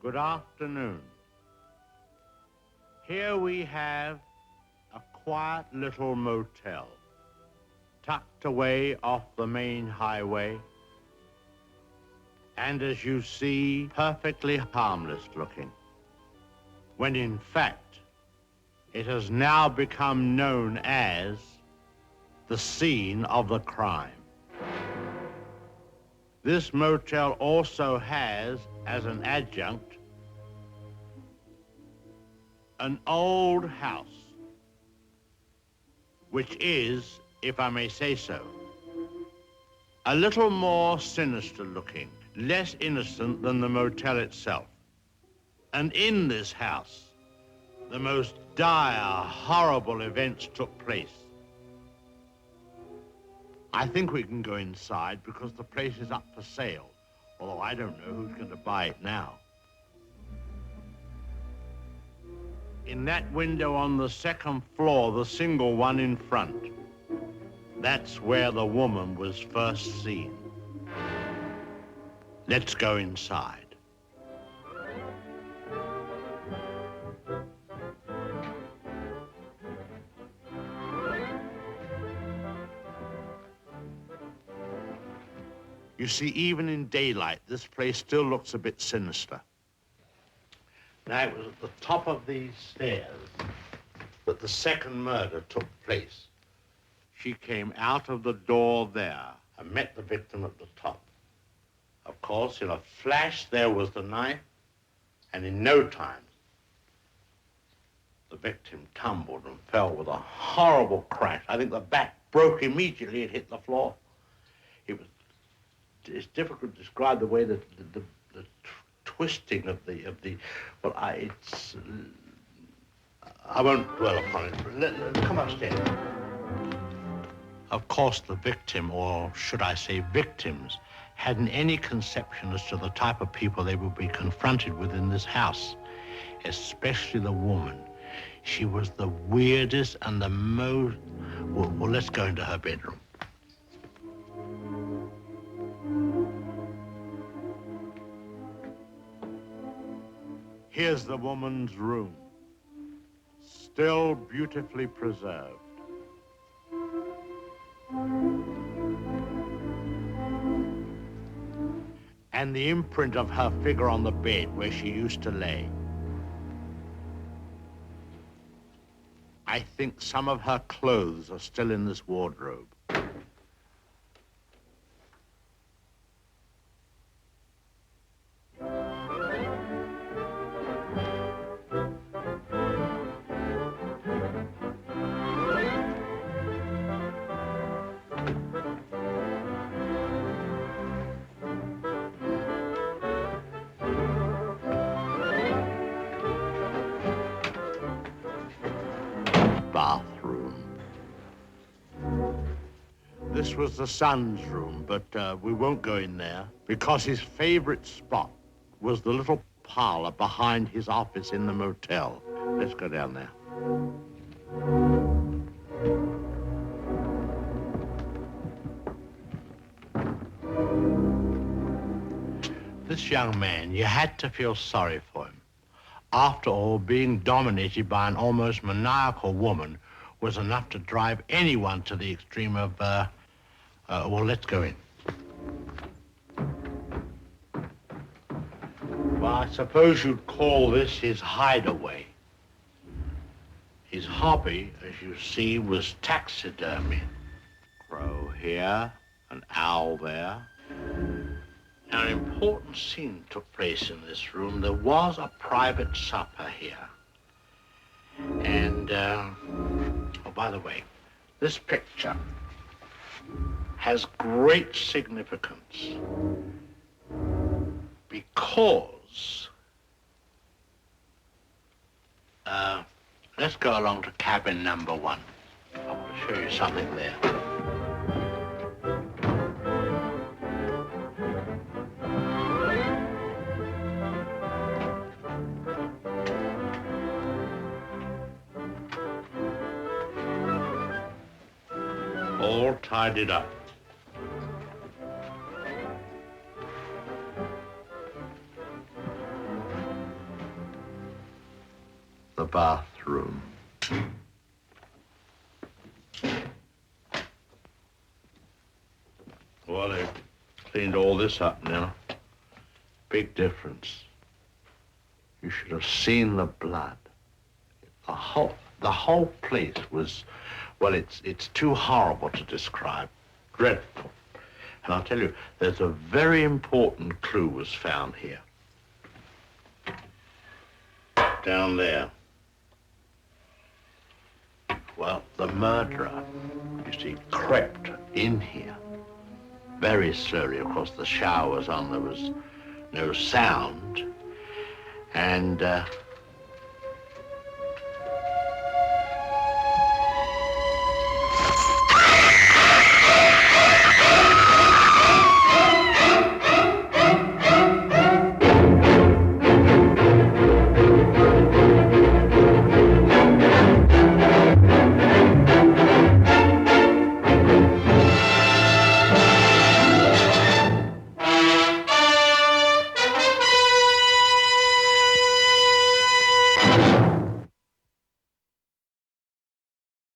Good afternoon. Here we have a quiet little motel, tucked away off the main highway, and as you see, perfectly harmless looking, when in fact, it has now become known as the scene of the crime. This motel also has, as an adjunct, an old house, which is, if I may say so, a little more sinister looking, less innocent than the motel itself. And in this house, the most dire, horrible events took place. I think we can go inside because the place is up for sale, although I don't know who's going to buy it now. In that window on the second floor, the single one in front, that's where the woman was first seen. Let's go inside. You see, even in daylight, this place still looks a bit sinister. Now, it was at the top of these stairs that the second murder took place. She came out of the door there and met the victim at the top. Of course, in a flash, there was the knife, and in no time, the victim tumbled and fell with a horrible crash. I think the back broke immediately. It hit the floor. It's difficult to describe the way that the twisting of the well, I won't dwell upon it. Come upstairs. Of course, the victim, or should I say victims, hadn't any conception as to the type of people they would be confronted with in this house, especially the woman. She was the weirdest and the most... Well, let's go into her bedroom. Here's the woman's room, still beautifully preserved. And the imprint of her figure on the bed where she used to lay. I think some of her clothes are still in this wardrobe. Bathroom. This was the son's room, but we won't go in there because his favorite spot was the little parlor behind his office in the motel. Let's go down there. This young man, you had to feel sorry for him. After all, being dominated by an almost maniacal woman was enough to drive anyone to the extreme of, well, let's go in. Well, I suppose you'd call this his hideaway. His hobby, as you see, was taxidermy. Crow here, an owl there. Now, an important scene took place in this room. There was a private supper here. And, oh, by the way, this picture has great significance because, let's go along to cabin number 1. I want to show you something there. All tidied up. the bathroom. Well, they've cleaned all this up now. Big difference. You should have seen the blood. The whole place was, well, it's too horrible to describe. Dreadful. And I'll tell you, there's a very important clue was found here. Down there. Well, the murderer, you see, crept in here very slowly. Of course, the shower was on, there was no sound. And